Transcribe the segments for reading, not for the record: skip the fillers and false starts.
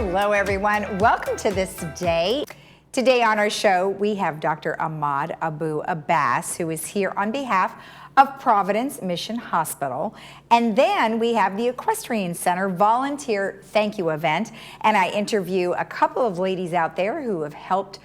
Hello, everyone. Welcome to This Day. Today on our show, we have Dr. Ahmad Abu Abbas, who is here on behalf of Providence Mission Hospital. And then we have the Equestrian Center volunteer thank you event. And I interview a couple of ladies out there who have helped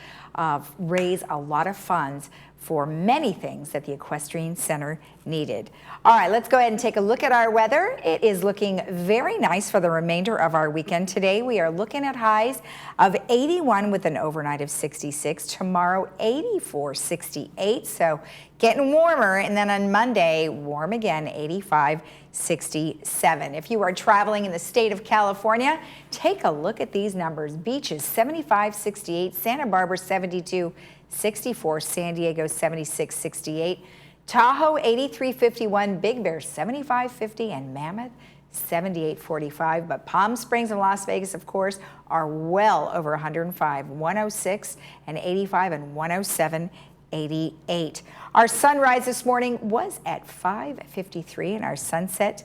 raise a lot of funds for many things that the Equestrian Center needed. All right, let's go ahead and take a look at our weather. It is looking very nice for the remainder of our weekend. Today we are looking at highs of 81 with an overnight of 66. Tomorrow 84, 68. So getting warmer, and then on Monday warm again, 85, 67. If you are traveling in the state of California, take a look at these numbers. Beaches 75, 68, Santa Barbara 72, 64, San Diego 76, 68, Tahoe 83, 51, Big Bear 75, 50, and Mammoth 78, 45. But Palm Springs and Las Vegas, of course, are well over 105, 106 and 85, and 107, 88. Our sunrise this morning was at 5:53, and our sunset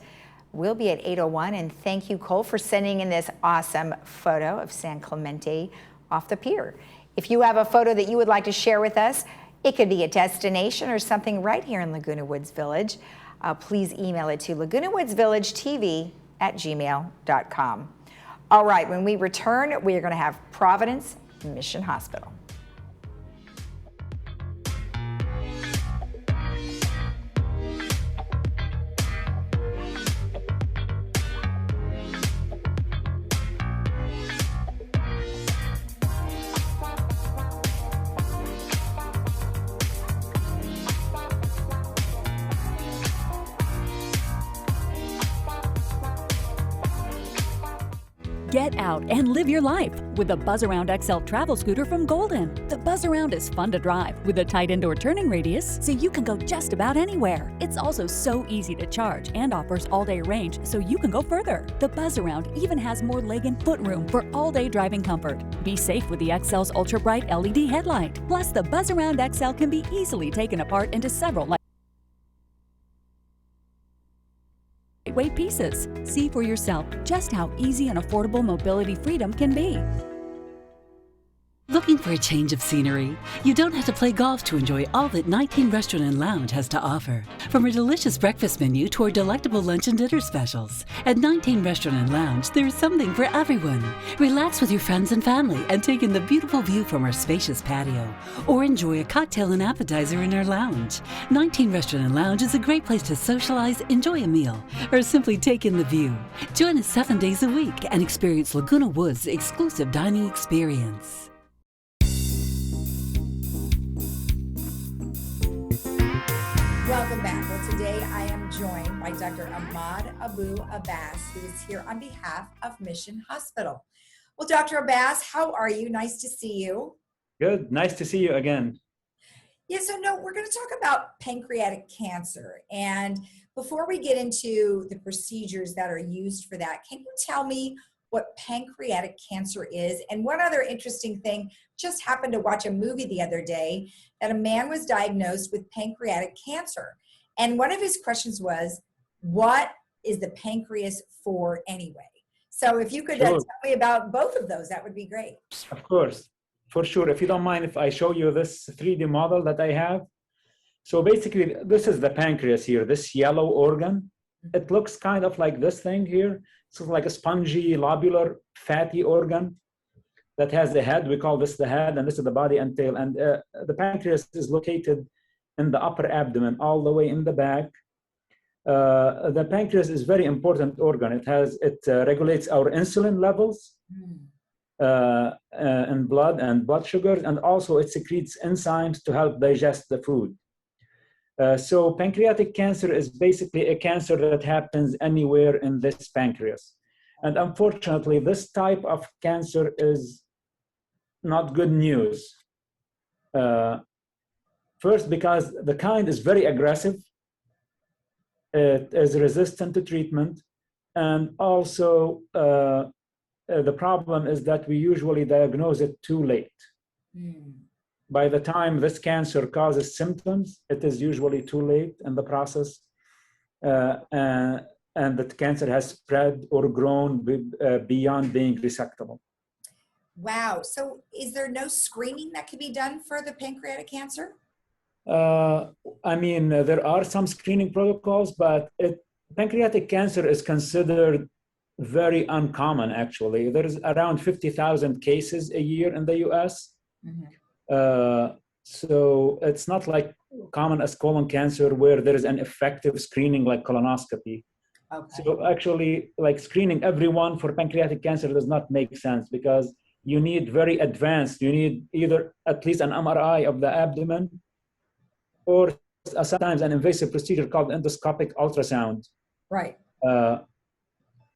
will be at 8:01. And thank you, Cole, for sending in this awesome photo of San Clemente off the pier. If you have a photo that you would like to share with us, it could be a destination or something right here in Laguna Woods Village. Please email it to lagunaWoodsVillageTV@gmail.com. All right, when we return, we are going to have Providence Mission Hospital. Get out and live your life with the Buzz Around XL travel scooter from Golden. The Buzz Around is fun to drive with a tight indoor turning radius so you can go just about anywhere. It's also so easy to charge and offers all-day range so you can go further. The Buzz Around even has more leg and foot room for all-day driving comfort. Be safe with the XL's ultra-bright LED headlight. Plus, the Buzz Around XL can be easily taken apart into several lightweight pieces. See for yourself just how easy and affordable mobility freedom can be. Looking for a change of scenery? You don't have to play golf to enjoy all that 19 Restaurant and Lounge has to offer. From a delicious breakfast menu to our delectable lunch and dinner specials. At 19 Restaurant and Lounge, there is something for everyone. Relax with your friends and family and take in the beautiful view from our spacious patio. Or enjoy a cocktail and appetizer in our lounge. 19 Restaurant and Lounge is a great place to socialize, enjoy a meal, or simply take in the view. Join us 7 days a week and experience Laguna Woods' exclusive dining experience. Welcome back. Well, today I am joined by Dr. Ahmad Abu Abbas, who is here on behalf of Mission Hospital. Well, Dr. Abbas, how are you? Nice to see you. Good. Nice to see you again. Yeah, so we're going to talk about pancreatic cancer. And before we get into the procedures that are used for that, can you tell me what pancreatic cancer is? And one other interesting thing, just happened to watch a movie the other day that a man was diagnosed with pancreatic cancer. And one of his questions was, what is the pancreas for anyway? So if you could tell me about both of those, that would be great. Of course, for sure. If you don't mind, if I show you this 3D model that I have. So basically, this is the pancreas here, this yellow organ. It looks kind of like this thing here. It's like a spongy, lobular, fatty organ that has the head. We call this the head, and this is the body and tail. And the pancreas is located in the upper abdomen, all the way in the back. The pancreas is a very important organ. It regulates our insulin levels in blood and blood sugars, and also it secretes enzymes to help digest the food. So pancreatic cancer is basically a cancer that happens anywhere in this pancreas. And unfortunately, this type of cancer is not good news. First, because the kind is very aggressive. It is resistant to treatment. And also, the problem is that we usually diagnose it too late. By the time this cancer causes symptoms, it is usually too late in the process. And the cancer has spread or grown beyond being resectable. Wow. So is there no screening that can be done for the pancreatic cancer? There are some screening protocols, but pancreatic cancer is considered very uncommon, actually. There's around 50,000 cases a year in the US. So it's not like common as colon cancer where there is an effective screening like colonoscopy. Okay. So actually, like screening everyone for pancreatic cancer does not make sense because you need very advanced, you need either at least an MRI of the abdomen or sometimes an invasive procedure called endoscopic ultrasound. Right.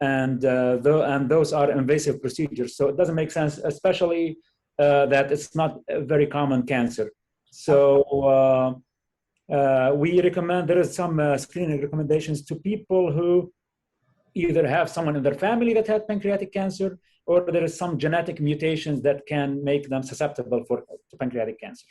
And those are invasive procedures. So it doesn't make sense, especially that it's not a very common cancer. So we recommend, there is some screening recommendations to people who either have someone in their family that had pancreatic cancer, or there is some genetic mutations that can make them susceptible to pancreatic cancer.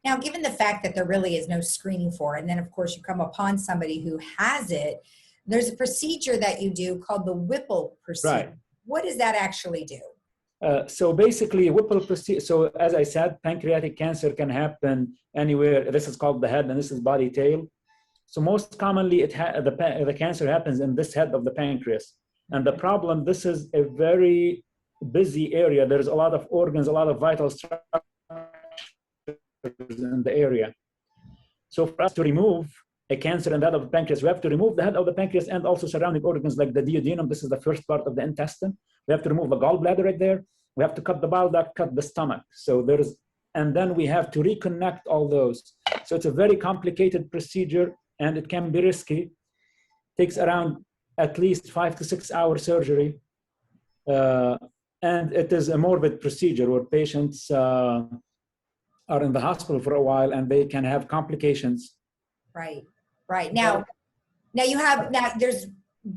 Now, given the fact that there really is no screening for it, and then of course you come upon somebody who has it, there's a procedure that you do called the Whipple procedure. Right. What does that actually do? So basically, Whipple procedure. So as I said, pancreatic cancer can happen anywhere. This is called the head, and this is body tail. So most commonly, the cancer happens in this head of the pancreas. And the problem, this is a very busy area. There's a lot of organs, a lot of vital structures in the area. So for us to remove a cancer in the head of the pancreas, we have to remove the head of the pancreas and also surrounding organs like the duodenum. This is the first part of the intestine. We have to remove the gallbladder right there. We have to cut the bile duct, cut the stomach. And then we have to reconnect all those. So it's a very complicated procedure and it can be risky. Takes around at least 5 to 6 hour surgery. And it is a morbid procedure where patients are in the hospital for a while and they can have complications. Right. Now there's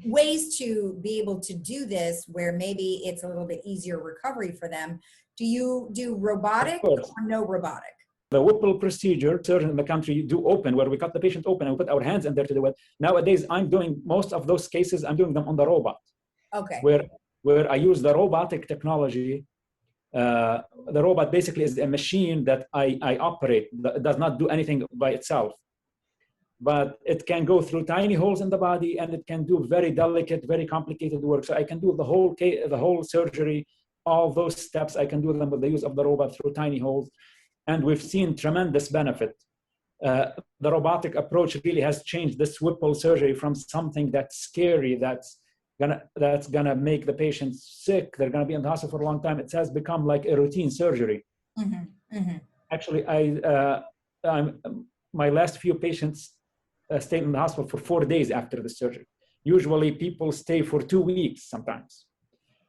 ways to be able to do this where maybe it's a little bit easier recovery for them. Do you do robotic or no robotic? The Whipple procedure, surgeons in the country do open, where we cut the patient open and we put our hands in there to do it. Nowadays, I'm doing most of those cases, I'm doing them on the robot. Okay. Where I use the robotic technology. The robot basically is a machine that I operate. It does not do anything by itself. But it can go through tiny holes in the body and it can do very delicate, very complicated work. So I can do the whole surgery, all those steps, I can do them with the use of the robot through tiny holes. And we've seen tremendous benefit. The robotic approach really has changed this Whipple surgery from something that's scary, that's gonna make the patient sick, they're gonna be in the hospital for a long time. It has become like a routine surgery. Actually, my last few patients stayed in the hospital for 4 days after the surgery. Usually people stay for 2 weeks sometimes.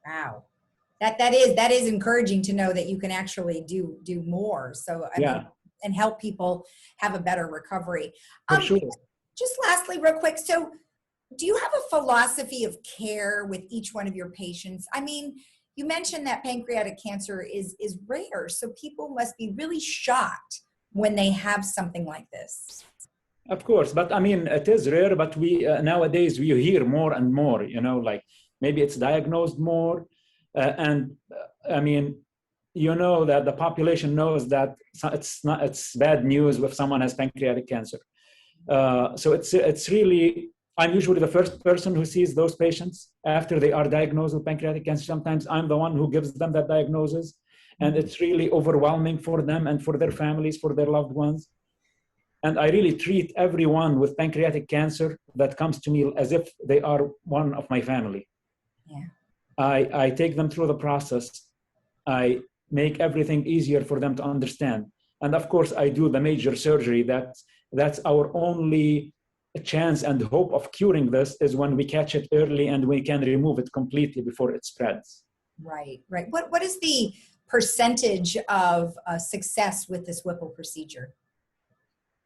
Wow. That is encouraging to know that you can actually do more. So I mean, and help people have a better recovery. For sure. Just lastly, real quick. So do you have a philosophy of care with each one of your patients? I mean, you mentioned that pancreatic cancer is rare. So people must be really shocked when they have something like this. Of course, but I mean, it is rare, but we nowadays we hear more and more, like maybe it's diagnosed more. I mean, that the population knows that it's bad news if someone has pancreatic cancer. So it's really, I'm usually the first person who sees those patients after they are diagnosed with pancreatic cancer. Sometimes I'm the one who gives them that diagnosis. And it's really overwhelming for them and for their families, for their loved ones. And I really treat everyone with pancreatic cancer that comes to me as if they are one of my family. Yeah. I take them through the process. I make everything easier for them to understand. And of course, I do the major surgery. That's our only chance and hope of curing this is when we catch it early and we can remove it completely before it spreads. Right. What is the percentage of success with this Whipple procedure?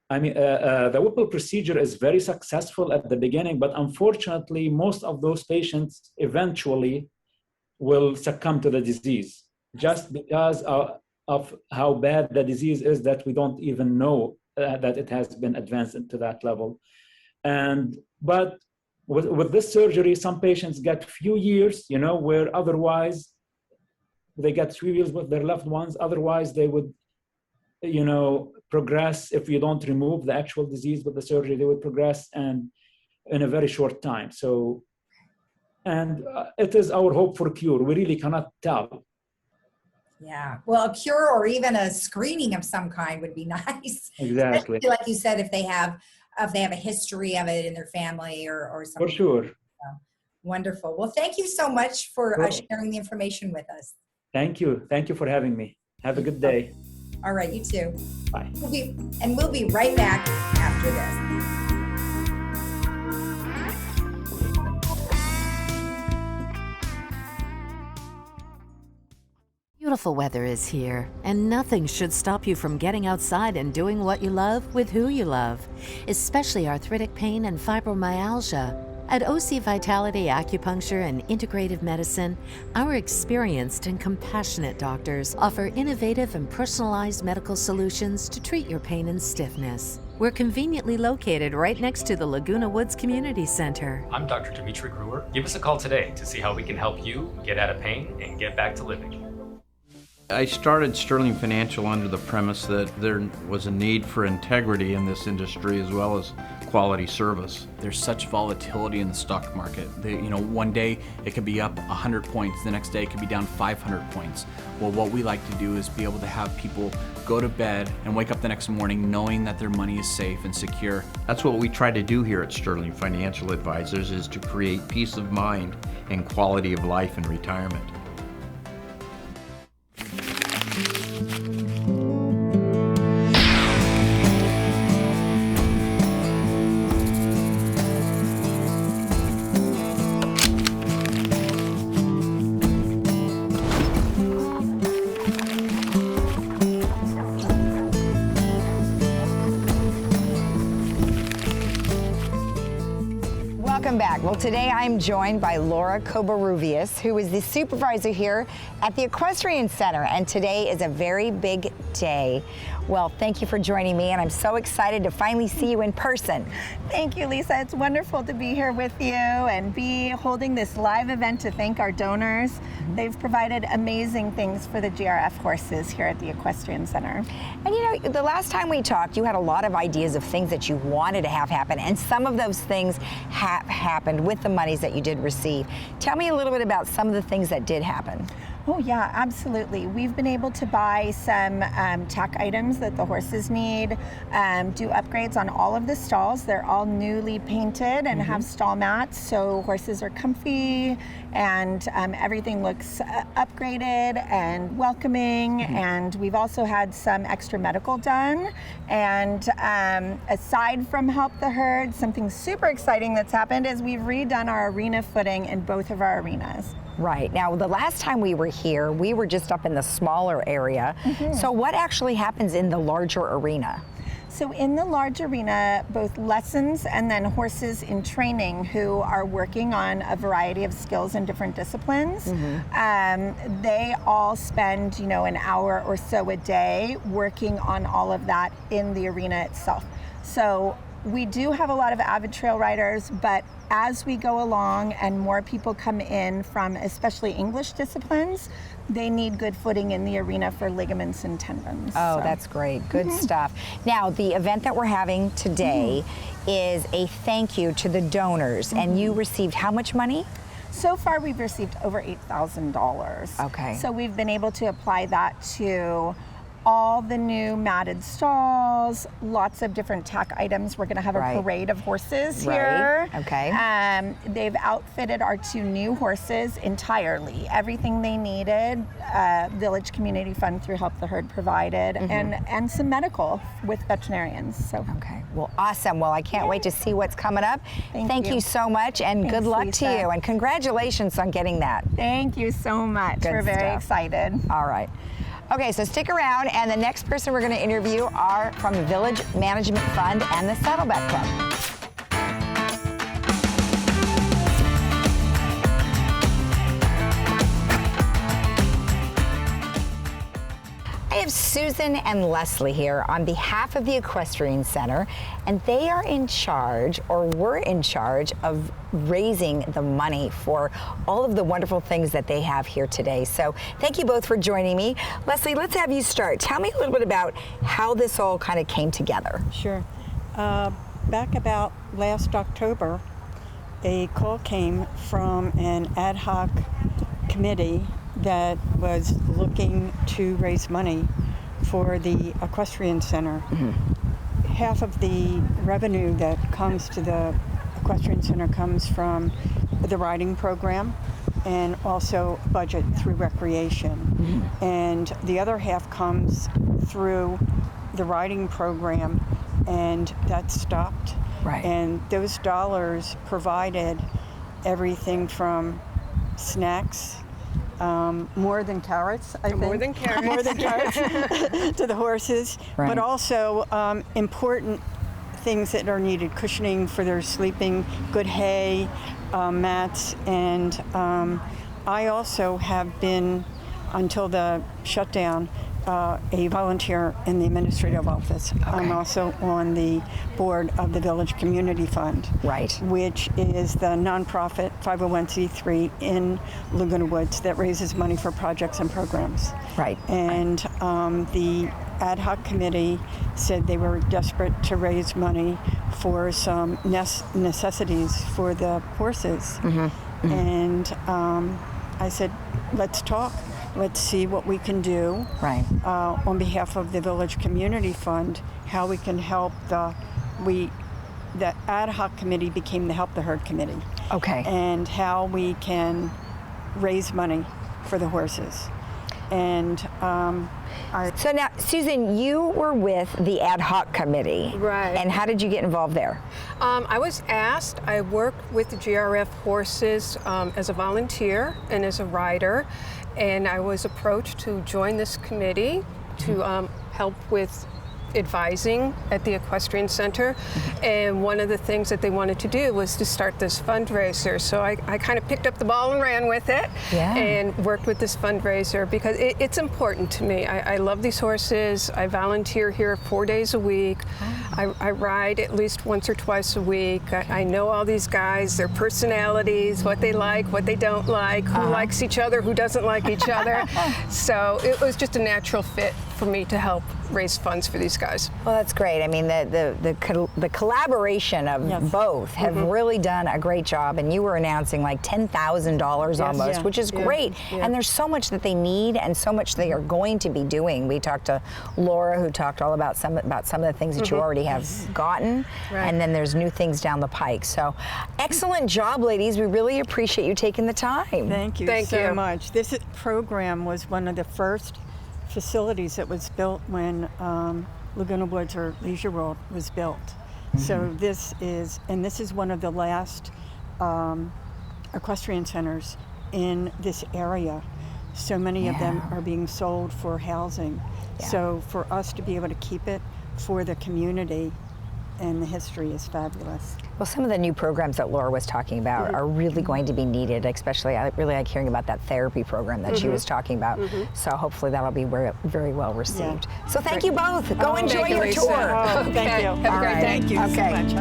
I mean, the Whipple procedure is very successful at the beginning, but unfortunately, most of those patients eventually will succumb to the disease just because of how bad the disease is that we don't even know that it has been advanced into that level. But with this surgery, some patients get few years, where otherwise they get 3 wheels with their loved ones. Otherwise, they would, progress. If you don't remove the actual disease with the surgery, they would progress and in a very short time. So, and it is our hope for cure. We really cannot tell. Yeah. Well, a cure or even a screening of some kind would be nice. Exactly. Especially like you said, if they have a history of it in their family or something. For sure. So, wonderful. Well, thank you so much for sharing the information with us. Thank you. Thank you for having me. Have a good day. All right. You too. Bye. We'll be right back after this. Beautiful weather is here, and nothing should stop you from getting outside and doing what you love with who you love, especially arthritic pain and fibromyalgia. At OC Vitality Acupuncture and Integrative Medicine, our experienced and compassionate doctors offer innovative and personalized medical solutions to treat your pain and stiffness. We're conveniently located right next to the Laguna Woods Community Center. I'm Dr. Dimitri Gruwer. Give us a call today to see how we can help you get out of pain and get back to living. I started Sterling Financial under the premise that there was a need for integrity in this industry as well as quality service. There's such volatility in the stock market. One day it could be up 100 points, the next day it could be down 500 points. Well, what we like to do is be able to have people go to bed and wake up the next morning knowing that their money is safe and secure. That's what we try to do here at Sterling Financial Advisors, is to create peace of mind and quality of life in retirement. Welcome back. Well, today I'm joined by Laura Covarrubias, who is the supervisor here at the Equestrian Center, and today is a very big day. Well, thank you for joining me, and I'm so excited to finally see you in person. Thank you, Lisa. It's wonderful to be here with you and be holding this live event to thank our donors. They've provided amazing things for the GRF horses here at the Equestrian Center. And the last time we talked, you had a lot of ideas of things that you wanted to have happen, and some of those things have happened with the monies that you did receive. Tell me a little bit about some of the things that did happen. Oh yeah, absolutely. We've been able to buy some tack items that the horses need, do upgrades on all of the stalls. They're all newly painted and have stall mats, so horses are comfy and everything looks upgraded and welcoming. And we've also had some extra medical done. And aside from Help the Herd, something super exciting that's happened is we've redone our arena footing in both of our arenas. Right. Now, the last time we were here, we were just up in the smaller area. So what actually happens in the larger arena? So in the large arena, both lessons and then horses in training who are working on a variety of skills in different disciplines, they all spend, an hour or so a day working on all of that in the arena itself. So we do have a lot of avid trail riders, but as we go along and more people come in from especially English disciplines, they need good footing in the arena for ligaments and tendons. Oh, that's great. Good stuff. Now, the event that we're having today is a thank you to the donors, and you received how much money? So far, we've received over $8,000. Okay. So we've been able to apply that to all the new matted stalls, lots of different tack items. We're going to have a parade of horses here. Okay. They've outfitted our 2 new horses entirely. Everything they needed, Village Community Fund through Help the Herd provided, and some medical with veterinarians. So. Okay. Well, awesome. Well, I can't wait to see what's coming up. Thank you so much, and good luck to you, and congratulations on getting that. Thank you so much. Good We're very stuff. excited. All right. Okay, so stick around, and the next person we're going to interview are from the Village Management Fund and the Saddleback Club. I have Susan and Leslie here on behalf of the Equestrian Center, and they are in charge, or were in charge, of raising the money for all of the wonderful things that they have here today. So thank you both for joining me. Leslie, let's have you start. Tell me a little bit about how this all kind of came together. Sure. Back about last October, a call came from an ad hoc committee that was looking to raise money for the Equestrian Center. Half of the revenue that comes to the Equestrian Center comes from the riding program and also budget through recreation. And the other half comes through the riding program, and that stopped. Right. And those dollars provided everything from snacks, more than carrots, I think. More than carrots. More than carrots to the horses, Right. but also important things that are needed, cushioning for their sleeping, good hay, mats, and I also have been, until the shutdown, a volunteer in the administrative office. I'm also on the board of the Village Community Fund, Right. which is the nonprofit 501c3 in Laguna Woods that raises money for projects and programs. Right. And the ad hoc committee said they were desperate to raise money for some necessities for the horses. And I said, let's talk. Let's see what we can do on behalf of the Village Community Fund, how we can help the ad hoc committee became the Help the Herd committee. Okay. And how we can raise money for the horses. And So now, Susan, you were with the ad hoc committee. Right. And how did you get involved there? I was asked, I worked with the GRF horses as a volunteer and as a rider, and I was approached to join this committee to help with advising at the Equestrian Center. And one of the things that they wanted to do was to start this fundraiser. So I kind of picked up the ball and ran with it and worked with this fundraiser because it's important to me. I love these horses. I volunteer here 4 days a week. I ride at least once or twice a week. I know all these guys, their personalities, what they like, what they don't like, who likes each other, who doesn't like each other. So it was just a natural fit for me to help raise funds for these guys. Well, that's great. I mean, the collaboration of both have really done a great job, and you were announcing like $10,000 almost, which is great. And there's so much that they need and so much they are going to be doing. We talked to Laura, who talked all about some of the things that you already have gotten, and then there's new things down the pike. So excellent job, ladies. We really appreciate you taking the time. thank you so much. This program was one of the first facilities that was built when Laguna Woods or Leisure World was built. So this is one of the last equestrian centers in this area. So many of them are being sold for housing. So for us to be able to keep it for the community and the history is fabulous. Well, some of the new programs that Laura was talking about are really going to be needed, especially I really like hearing about that therapy program that she was talking about. So hopefully that'll be very well received. So thank you both. Go enjoy your tour. Thank you. Have a great day. Thank you so much.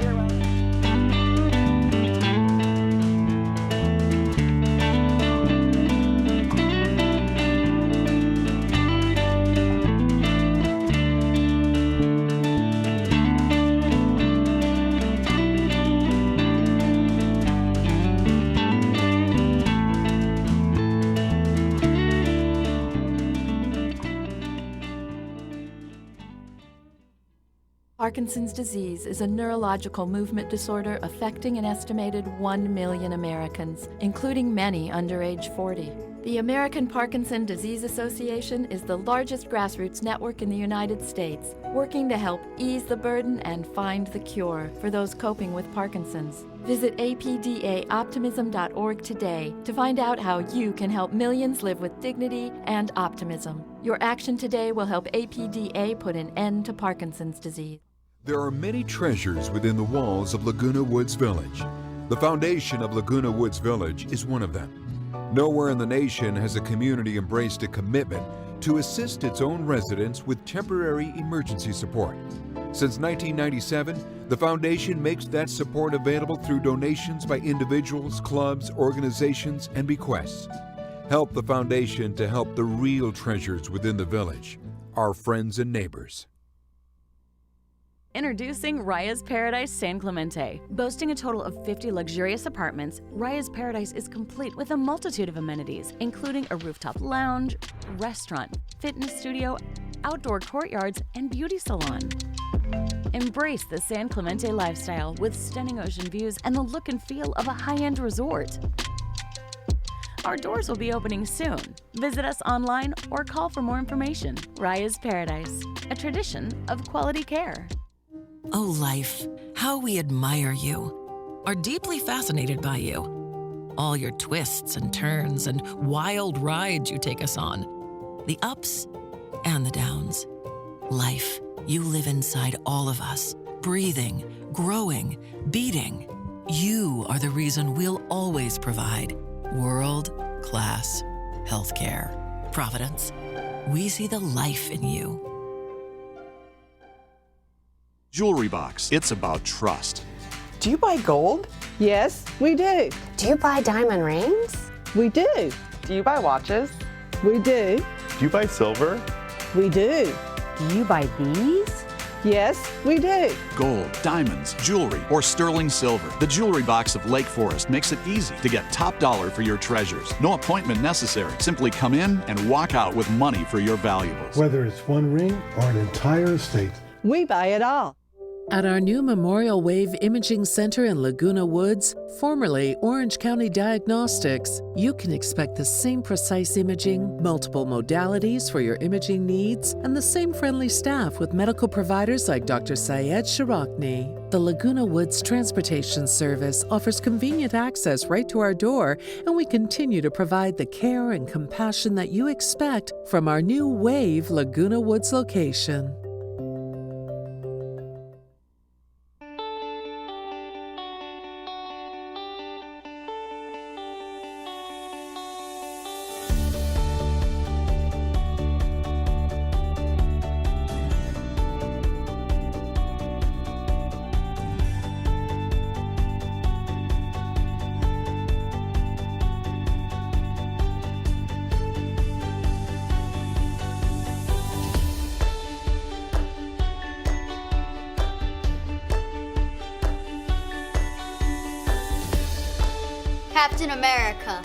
Parkinson's disease is a neurological movement disorder affecting an estimated 1 million Americans, including many under age 40. The American Parkinson's Disease Association is the largest grassroots network in the United States, working to help ease the burden and find the cure for those coping with Parkinson's. Visit apdaoptimism.org today to find out how you can help millions live with dignity and optimism. Your action today will help APDA put an end to Parkinson's disease. There are many treasures within the walls of Laguna Woods Village. The foundation of Laguna Woods Village is one of them. Nowhere in the nation has a community embraced a commitment to assist its own residents with temporary emergency support. Since 1997, the foundation makes that support available through donations by individuals, clubs, organizations, and bequests. Help the foundation to help the real treasures within the village, our friends and neighbors. Introducing Raya's Paradise San Clemente. Boasting a total of 50 luxurious apartments, Raya's Paradise is complete with a multitude of amenities, including a rooftop lounge, restaurant, fitness studio, outdoor courtyards, and beauty salon. Embrace the San Clemente lifestyle with stunning ocean views and the look and feel of a high-end resort. Our doors will be opening soon. Visit us online or call for more information. Raya's Paradise, a tradition of quality care. Oh, life, how we admire you, are deeply fascinated by you. All your twists and turns and wild rides you take us on. The ups and the downs. Life, you live inside all of us, breathing, growing, beating. You are the reason we'll always provide world-class healthcare. Providence, we see the life in you. Jewelry Box. It's about trust. Do you buy gold? Yes, we do. Do you buy diamond rings? We do. Do you buy watches? We do. Do you buy silver? We do. Do you buy these? Yes, we do. Gold, diamonds, jewelry, or sterling silver. The Jewelry Box of Lake Forest makes it easy to get top dollar for your treasures. No appointment necessary. Simply come in and walk out with money for your valuables. Whether it's one ring or an entire estate, we buy it all. At our new Memorial Wave Imaging Center in Laguna Woods, formerly Orange County Diagnostics, you can expect the same precise imaging, multiple modalities for your imaging needs, and the same friendly staff with medical providers like Dr. Syed Sharakni. The Laguna Woods Transportation Service offers convenient access right to our door, and we continue to provide the care and compassion that you expect from our new Wave Laguna Woods location. Captain America.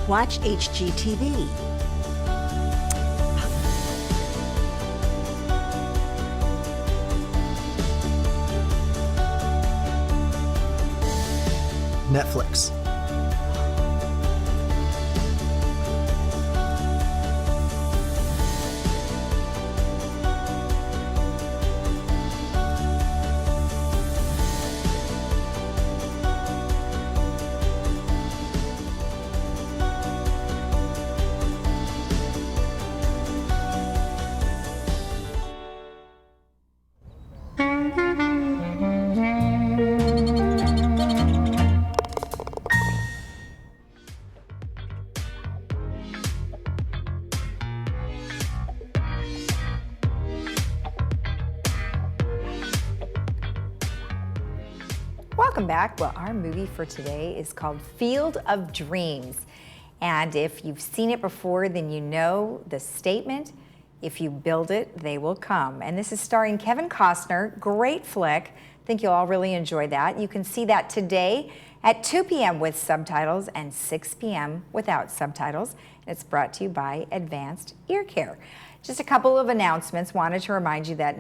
Watch HGTV. Netflix. Welcome back. Well, our movie for today is called Field of Dreams. And if you've seen it before, then you know the statement, if you build it, they will come. And this is starring Kevin Costner. Great flick. I think you'll all really enjoy that. You can see that today at 2 p.m. with subtitles and 6 p.m. without subtitles. And it's brought to you by Advanced Ear Care. Just a couple of announcements. Wanted to remind you that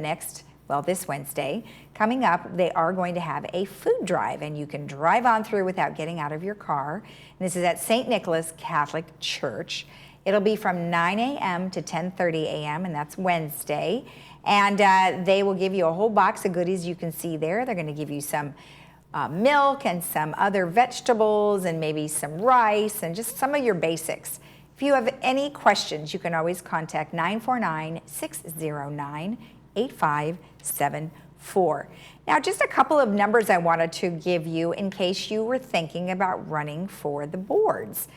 this Wednesday, coming up, they are going to have a food drive, and you can drive on through without getting out of your car. And this is at St. Nicholas Catholic Church. It'll be from 9 a.m. to 10:30 a.m., and that's Wednesday. And they will give you a whole box of goodies you can see there. They're going to give you some milk and some other vegetables and maybe some rice and just some of your basics. If you have any questions, you can always contact 949-609-8574. Now, just a couple of numbers I wanted to give you in case you were thinking about running for the boards.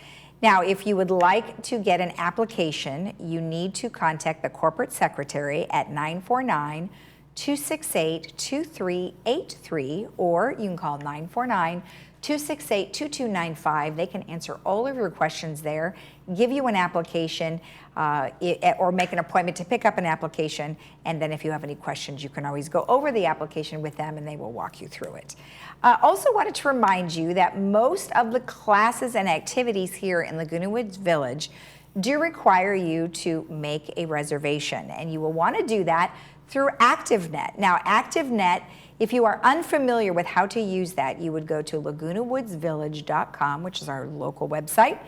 Now, if you would like to get an application, you need to contact the corporate secretary at 949-268-2383, or you can call 949-268-2295. They can answer all of your questions there, give you an application, or make an appointment to pick up an application. And then if you have any questions, you can always go over the application with them and they will walk you through it. Also wanted to remind you that most of the classes and activities here in Laguna Woods Village do require you to make a reservation, and you will want to do that through ActiveNet. Now, ActiveNet, if you are unfamiliar with how to use that, you would go to lagunawoodsvillage.com, which is our local website,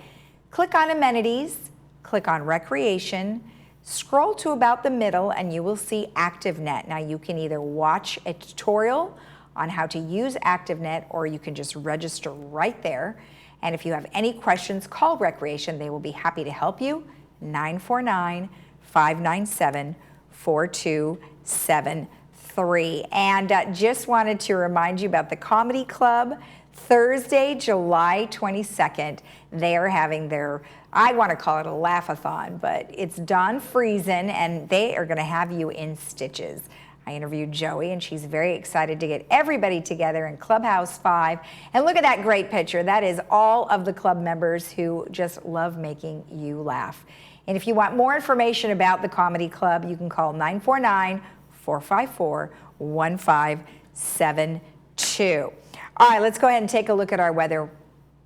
click on amenities, click on recreation, scroll to about the middle, and you will see ActiveNet. Now, you can either watch a tutorial on how to use ActiveNet, or you can just register right there. And if you have any questions, call Recreation. They will be happy to help you. 949-597-4273. And just wanted to remind you about the Comedy Club. Thursday, July 22nd, they are having their, I want to call it a laugh-a-thon, but it's Dawn Friesen, and they are going to have you in stitches. I interviewed Joey, and she's very excited to get everybody together in Clubhouse 5. And look at that great picture. That is all of the club members who just love making you laugh. And if you want more information about the Comedy Club, you can call 949-454-1572. All right, let's go ahead and take a look at our weather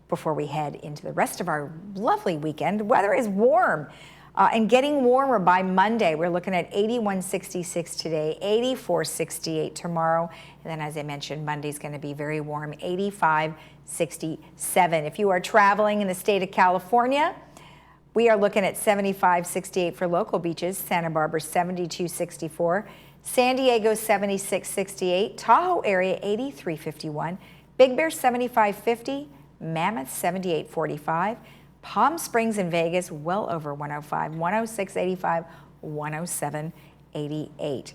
before we head into the rest of our lovely weekend. Weather is warm. And getting warmer by Monday. We're looking at 81.66 today, 84.68 tomorrow. And then, as I mentioned, Monday's going to be very warm, 85.67. If you are traveling in the state of California, we are looking at 75.68 for local beaches. Santa Barbara 72.64, San Diego 76.68, Tahoe area 83.51, Big Bear 75.50, Mammoth 78.45. Palm Springs and Vegas, well over 105, 106.85, 107.88.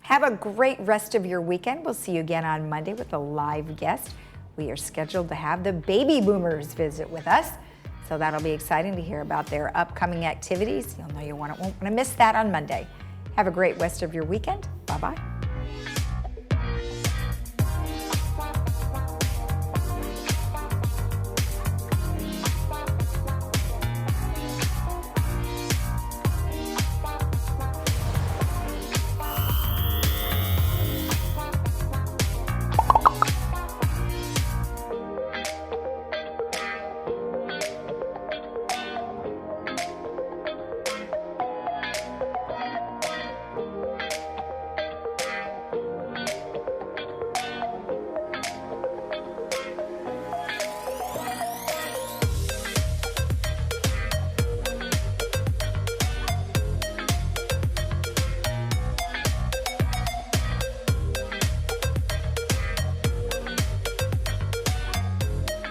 Have a great rest of your weekend. We'll see you again on Monday with a live guest. We are scheduled to have the baby boomers visit with us, so that'll be exciting to hear about their upcoming activities. You'll know you won't want to miss that on Monday. Have a great rest of your weekend. Bye-bye.